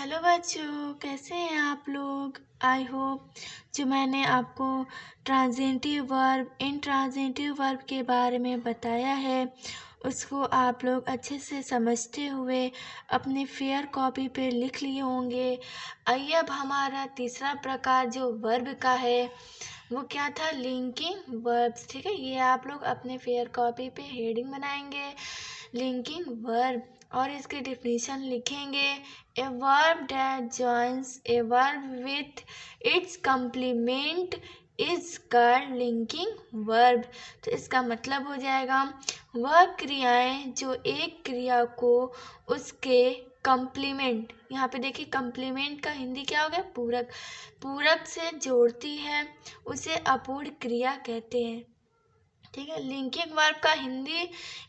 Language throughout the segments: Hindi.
हेलो बच्चों, कैसे हैं आप लोग। आई होप जो मैंने आपको ट्रांजिटिव वर्ब इंट्रांजिटिव वर्ब के बारे में बताया है उसको आप लोग अच्छे से समझते हुए अपने फेयर कॉपी पे लिख लिए होंगे। आइए अब हमारा तीसरा प्रकार जो वर्ब का है वो क्या था, लिंकिंग वर्ब्स। ठीक है, ये आप लोग अपने फेयर कॉपी पे हेडिंग बनाएंगे लिंकिंग वर्ब और इसकी डिफिनीशन लिखेंगे। ए verb that joins a verb with its complement is called linking verb. तो इसका मतलब हो जाएगा वह क्रियाएं जो एक क्रिया को उसके कम्प्लीमेंट, यहाँ पे देखिए कम्प्लीमेंट का हिंदी क्या हो गया, पूरक, पूरक से जोड़ती है उसे अपूर्ण क्रिया कहते हैं। ठीक है, लिंकिंग वर्ब का हिंदी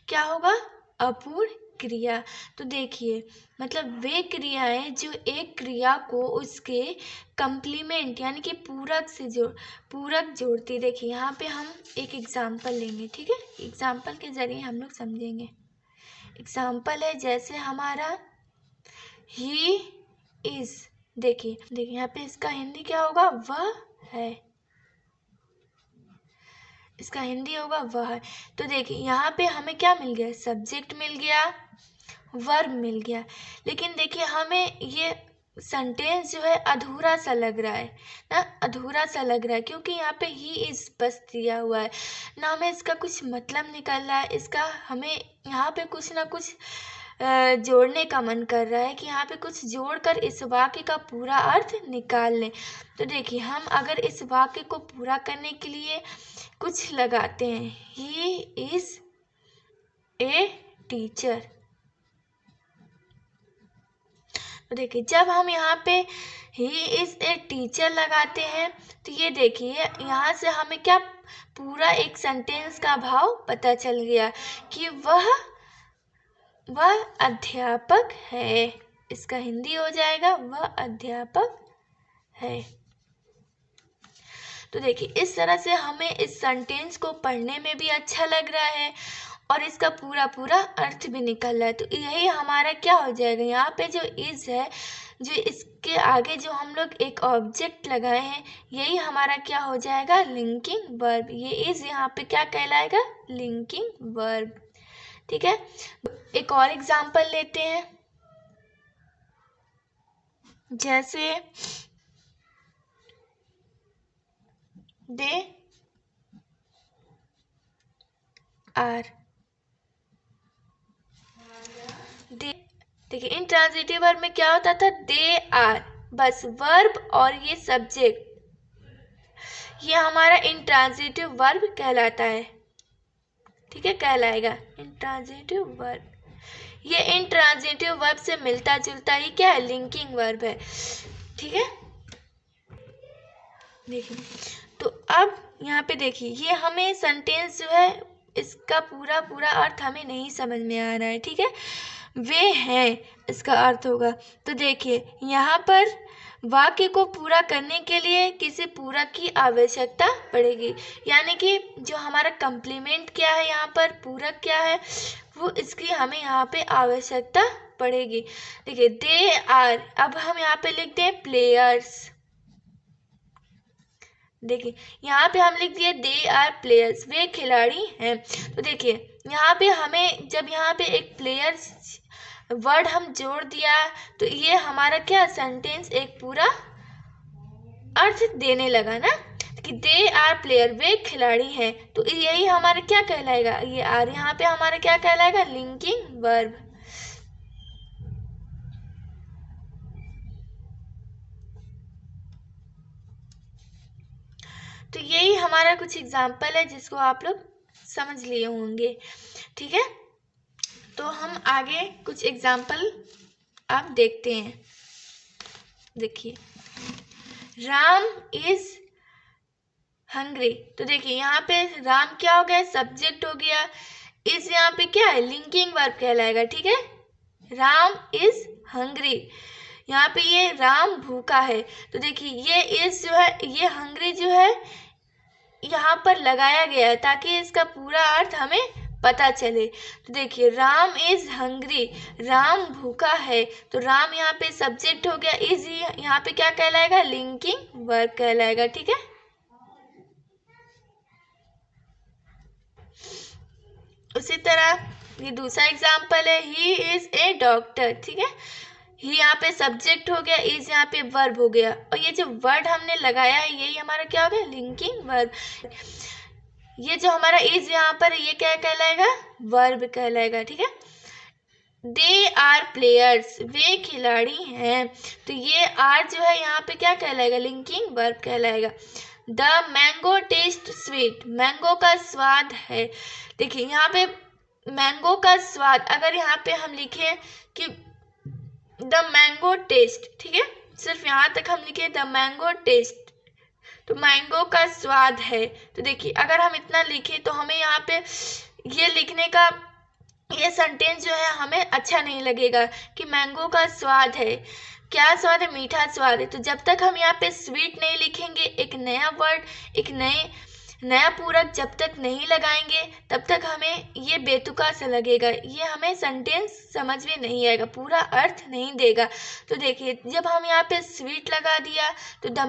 क्या होगा, अपूर्ण क्रिया। तो देखिए मतलब वे क्रियाएं जो एक क्रिया को उसके कम्प्लीमेंट यानी कि पूरक जोड़ती। देखिए यहाँ पे हम एक एग्जाम्पल लेंगे। ठीक है, एग्जाम्पल के जरिए हम लोग समझेंगे। एग्जाम्पल है जैसे हमारा ही इज। देखिए यहाँ पे इसका हिंदी क्या होगा, वह है। इसका हिंदी होगा वह। तो देखिए यहाँ पे हमें क्या मिल गया, सब्जेक्ट मिल गया, वर्ब मिल गया। लेकिन देखिए हमें ये सेंटेंस जो है अधूरा सा लग रहा है ना, अधूरा सा लग रहा है क्योंकि यहाँ पे ही इज बस दिया हुआ है ना, हमें इसका कुछ मतलब निकल रहा है। इसका हमें यहाँ पे कुछ ना कुछ जोड़ने का मन कर रहा है कि यहाँ पे कुछ जोड़कर इस वाक्य का पूरा अर्थ निकाल लें। तो देखिए हम अगर इस वाक्य को पूरा करने के लिए कुछ लगाते हैं, ही इज ए टीचर। तो देखिए जब हम यहाँ पे ही इज ए टीचर लगाते हैं तो ये देखिए यहाँ से हमें क्या पूरा एक सेंटेंस का भाव पता चल गया कि वह अध्यापक है। इसका हिंदी हो जाएगा वह अध्यापक है। तो देखिए इस तरह से हमें इस सेंटेंस को पढ़ने में भी अच्छा लग रहा है और इसका पूरा अर्थ भी निकल रहा है। तो यही हमारा क्या हो जाएगा, यहाँ पे जो इज है, जो इसके आगे जो हम लोग एक ऑब्जेक्ट लगाए हैं, यही हमारा क्या हो जाएगा, लिंकिंग वर्ब। ये इज यहाँ पे क्या कहलाएगा, लिंकिंग वर्ब। ठीक है, एक और एग्जांपल लेते हैं जैसे दे आर। देखिए इंट्रांजिटिव वर्ब में क्या होता था, दे आर, बस वर्ब और ये सब्जेक्ट, ये हमारा इंट्रांजिटिव वर्ब कहलाता है। ठीक है, कहलाएगा इंट्रांजिटिव वर्ब। ये इंट्रांजिटिव वर्ब से मिलता जुलता ही क्या है, लिंकिंग वर्ब है। ठीक है, देखिए तो अब यहाँ पे देखिए ये हमें सेंटेंस जो है इसका पूरा अर्थ हमें नहीं समझ में आ रहा है। ठीक है, वे हैं इसका अर्थ होगा। तो देखिए यहाँ पर वाक्य को पूरा करने के लिए किसी पूरक की आवश्यकता पड़ेगी, यानी कि जो हमारा कम्प्लीमेंट क्या है, यहाँ पर पूरक क्या है, वो इसकी हमें यहाँ पे आवश्यकता पड़ेगी। देखिए दे आर, अब हम यहाँ पे लिखते हैं प्लेयर्स। देखिए यहाँ पे हम लिख दिए दे आर प्लेयर्स, वे खिलाड़ी हैं। तो देखिए यहाँ पे हमें जब यहाँ पे एक प्लेयर्स वर्ड हम जोड़ दिया तो ये हमारा क्या, सेंटेंस एक पूरा अर्थ देने लगा ना, कि दे आर प्लेयर, वे खिलाड़ी हैं। तो यही हमारा क्या कहलाएगा, ये आर यहाँ पे हमारा क्या कहलाएगा, लिंकिंग वर्ब। तो यही हमारा कुछ एग्जाम्पल है जिसको आप लोग समझ लिए होंगे। ठीक है, तो हम आगे कुछ एग्जाम्पल अब देखते हैं। देखिए राम इज हंग्री। तो देखिए यहाँ पे राम क्या हो गया, सब्जेक्ट हो गया, इज यहाँ पे क्या है, लिंकिंग वर्ब कहलाएगा। ठीक है, राम इज हंग्री, यहाँ पे ये राम भूखा है। तो देखिए ये इज जो है, ये हंग्री जो है यहाँ पर लगाया गया है ताकि इसका पूरा अर्थ हमें पता चले। तो देखिए राम इज हंग्री, राम भूखा है, तो राम यहाँ पे सब्जेक्ट हो गया, इज यहाँ पे क्या कहलाएगा, लिंकिंग वर्ब कहलाएगा। ठीक है, उसी तरह ये दूसरा एग्जाम्पल है, ही इज ए डॉक्टर। ठीक है, ही यहाँ पे सब्जेक्ट हो गया, इज यहाँ पे वर्ब हो गया, और ये जो वर्ड हमने लगाया है यही हमारा क्या हो गया, लिंकिंग वर्ब। ये जो हमारा इज यहाँ पर ये क्या कहलाएगा, वर्ब कहलाएगा। ठीक है, दे आर प्लेयर्स, वे खिलाड़ी हैं, तो ये आर जो है यहाँ पे क्या कहलाएगा, लिंकिंग वर्ब कहलाएगा। The mango test sweet, mango का स्वाद है। देखिए यहाँ पे मैंगो का स्वाद, अगर यहाँ पे हम लिखें कि द मैंगो टेस्ट, ठीक है, सिर्फ यहाँ तक हम लिखे द मैंगो टेस्ट, तो मैंगो का स्वाद है। तो देखिए अगर हम इतना लिखे तो हमें यहाँ पे ये लिखने का ये सेंटेंस जो है हमें अच्छा नहीं लगेगा कि मैंगो का स्वाद है, क्या स्वाद है, मीठा स्वाद है। तो जब तक हम यहाँ पे स्वीट नहीं लिखेंगे, एक नया वर्ड, एक नया पूरक जब तक नहीं लगाएंगे तब तक हमें ये बेतुका सा लगेगा, ये हमें सेंटेंस समझ में नहीं आएगा, पूरा अर्थ नहीं देगा। तो देखिए जब हम यहाँ पे स्वीट लगा दिया तो द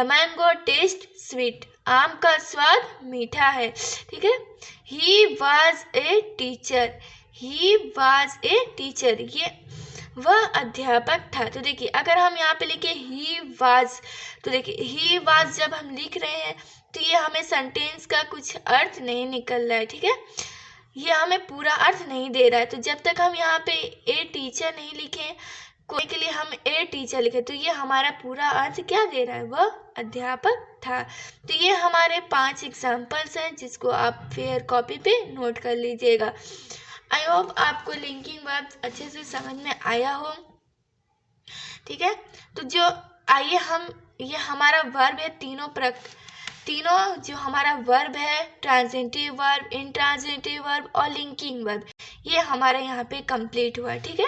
मैंगो टेस्ट स्वीट, आम का स्वाद मीठा है। ठीक है, he was a teacher, he was a teacher, ये वह अध्यापक था। तो देखिए अगर हम यहाँ पे लिखे ही वाज, तो देखिए ही वाज जब हम लिख रहे हैं तो ये हमें सेंटेंस का कुछ अर्थ नहीं निकल रहा है। ठीक है, ये हमें पूरा अर्थ नहीं दे रहा है। तो जब तक हम यहाँ पे ए टीचर नहीं लिखें, कोई के लिए हम ए टीचर लिखे, तो ये हमारा पूरा अर्थ क्या दे रहा है, वह अध्यापक था। तो ये हमारे 5 एग्जाम्पल्स हैं जिसको आप फेयर कॉपी पे नोट कर लीजिएगा। आई होप आपको लिंकिंग वर्ब अच्छे से समझ में आया हो। ठीक है, तो जो आइए हम ये हमारा वर्ब है, तीनों जो हमारा वर्ब है, ट्रांजिटिव वर्ब, इंट्रांजिटिव वर्ब और लिंकिंग वर्ब, ये हमारा यहाँ पे कंप्लीट हुआ। ठीक है,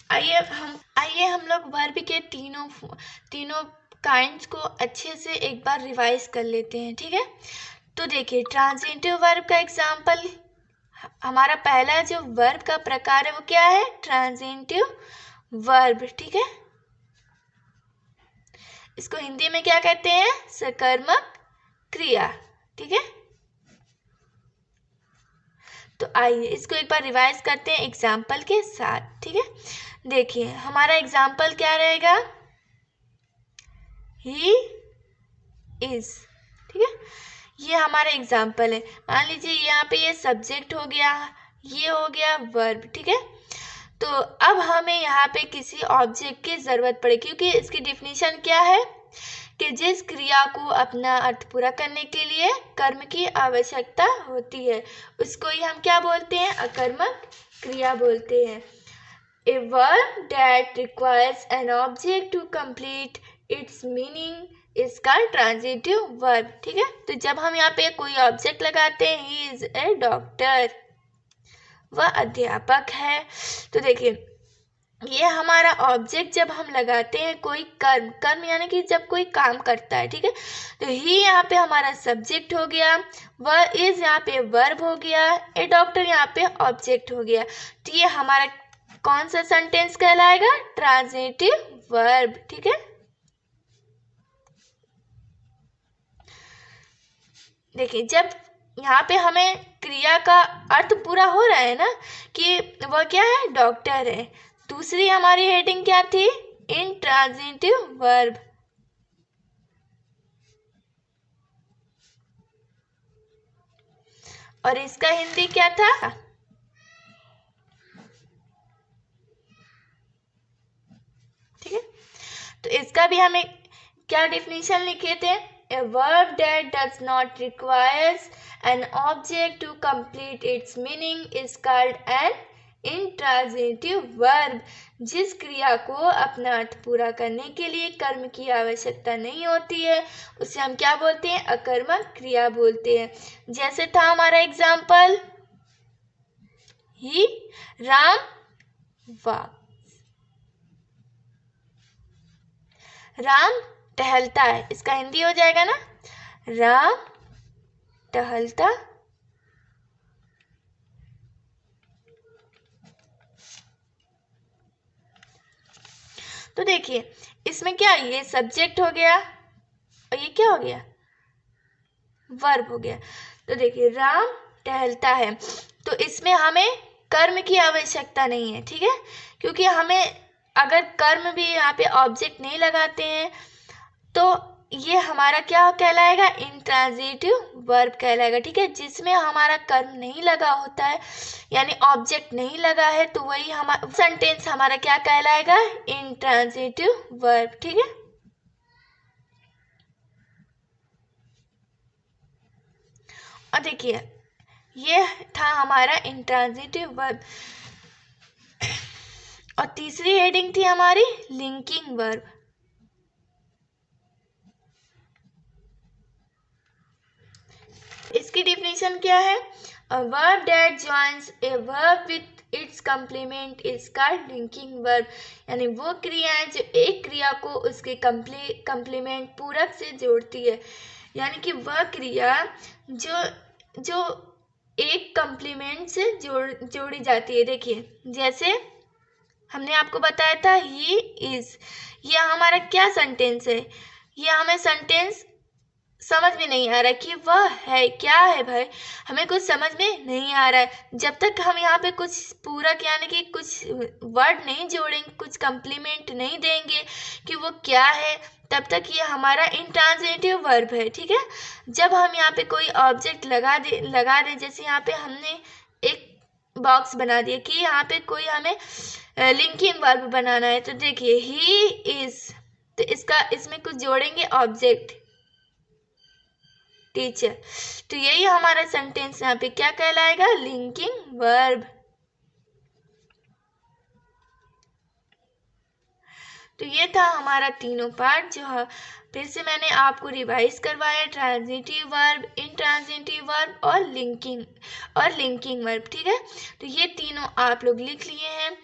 आइए हम लोग वर्ब के तीनों काइंड्स को अच्छे से एक बार रिवाइज कर लेते हैं। ठीक है, तो देखिए ट्रांजिटिव वर्ब का एग्जाम्पल, हमारा पहला जो वर्ब का प्रकार है वो क्या है, ट्रांजिटिव वर्ब। ठीक है, इसको हिंदी में क्या कहते हैं, सकर्मक क्रिया। ठीक है, तो आइए इसको एक बार रिवाइज करते हैं एग्जाम्पल के साथ। ठीक है, देखिए हमारा एग्जाम्पल क्या रहेगा, ही इज। ठीक है, ये हमारा एग्जाम्पल है। मान लीजिए यहाँ पे ये सब्जेक्ट हो गया, ये हो गया वर्ब। ठीक है, तो अब हमें यहाँ पे किसी ऑब्जेक्ट की ज़रूरत पड़े, क्योंकि इसकी डिफिनीशन क्या है कि जिस क्रिया को अपना अर्थ पूरा करने के लिए कर्म की आवश्यकता होती है उसको ही हम क्या बोलते हैं, अकर्मक क्रिया बोलते हैं। A verb that requires an object to complete its meaning is called transitive verb. ठीक है, तो जब हम यहाँ पे कोई ऑब्जेक्ट लगाते हैं, ही इज ए डॉक्टर, वह अध्यापक है। तो देखिए ये हमारा ऑब्जेक्ट जब हम लगाते हैं कोई कर्म यानी कि जब कोई काम करता है। ठीक है, तो ही यहाँ पे हमारा सब्जेक्ट हो गया, वह इज यहाँ पे वर्ब हो गया, ए डॉक्टर यहाँ पे ऑब्जेक्ट हो गया। तो ये हमारा कौन सा सेंटेंस कहलाएगा, ट्रांजिटिव वर्ब। ठीक है, देखिए जब यहाँ पे हमें क्रिया का अर्थ पूरा हो रहा है ना कि वह क्या है, डॉक्टर है। दूसरी हमारी हेडिंग क्या थी, इंट्रांजिटिव वर्ब। और इसका हिंदी क्या था, ठीक है, तो इसका भी हमें क्या डिफिनीशन लिखे थे, a verb that does not requires an object to complete its meaning is called an intransitive verb। जिस क्रिया को अपना अर्थ पूरा करने के लिए कर्म की आवश्यकता नहीं होती है उसे हम क्या बोलते हैं, अकर्मक क्रिया बोलते हैं। जैसे था हमारा एग्जाम्पल, ही राम वॉक, राम टहलता है, इसका हिंदी हो जाएगा ना, राम टहलता तो देखिए इसमें क्या, ये सब्जेक्ट हो गया और ये क्या हो गया, वर्ब हो गया। तो देखिए राम टहलता है, तो इसमें हमें कर्म की आवश्यकता नहीं है, ठीक है, क्योंकि हमें अगर कर्म भी यहाँ पे ऑब्जेक्ट नहीं लगाते हैं तो ये हमारा क्या कहलाएगा, इंट्रांजिटिव वर्ब कहलाएगा, ठीक है, जिसमें हमारा कर्म नहीं लगा होता है यानी ऑब्जेक्ट नहीं लगा है, तो वही हमारा सेंटेंस हमारा क्या कहलाएगा, इंट्रांजिटिव वर्ब, ठीक है। और देखिए ये था हमारा इंट्रांजिटिव वर्ब, और तीसरी हेडिंग थी हमारी लिंकिंग वर्ब। इसकी डिफिनीशन क्या है, a verb that joins a verb with its complement is called linking verb, यानी वो क्रिया है जो एक क्रिया को उसके कंप्लीमेंट पूरक से जोड़ती है, यानी कि वह क्रिया जो जो एक कंप्लीमेंट से जोड़ी जाती है। देखिए जैसे हमने आपको बताया था ही इज, ये हमारा क्या सेंटेंस है, ये हमें सेंटेंस समझ में नहीं आ रहा है कि वह है क्या है भाई, हमें कुछ समझ में नहीं आ रहा है। जब तक हम यहाँ पे कुछ पूरक यानी कि कुछ वर्ड नहीं जोड़ेंगे, कुछ कंप्लीमेंट नहीं देंगे कि वो क्या है, तब तक ये हमारा इंट्रांजिटिव वर्ब है, ठीक है। जब हम यहाँ पे कोई ऑब्जेक्ट लगा दे, जैसे यहाँ पे हमने एक बॉक्स बना दिया कि यहाँ पे कोई हमें लिंकिंग वर्ब बनाना है, तो देखिए ही इज, तो इसमें कुछ जोड़ेंगे ऑब्जेक्ट टीचर, तो यही हमारा सेंटेंस यहाँ पे क्या कहलाएगा, लिंकिंग वर्ब। तो ये था हमारा तीनों पार्ट जो फिर से मैंने आपको रिवाइज करवाया, ट्रांजिटिव वर्ब, इंट्रांजिटिव वर्ब और लिंकिंग वर्ब, ठीक है। तो ये तीनों आप लोग लिख लिए हैं,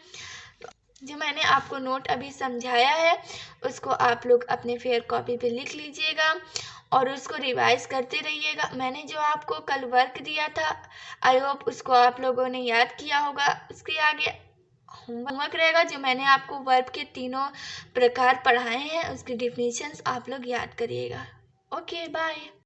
जो मैंने आपको नोट अभी समझाया है उसको आप लोग अपने फेयर कॉपी पे लिख लीजिएगा और उसको रिवाइज करते रहिएगा। मैंने जो आपको कल वर्क दिया था, आई होप उसको आप लोगों ने याद किया होगा। उसके आगे होमवर्क रहेगा जो मैंने आपको वर्ब के तीनों प्रकार पढ़ाए हैं, उसकी डिफिनीशंस आप लोग याद करिएगा। Okay bye.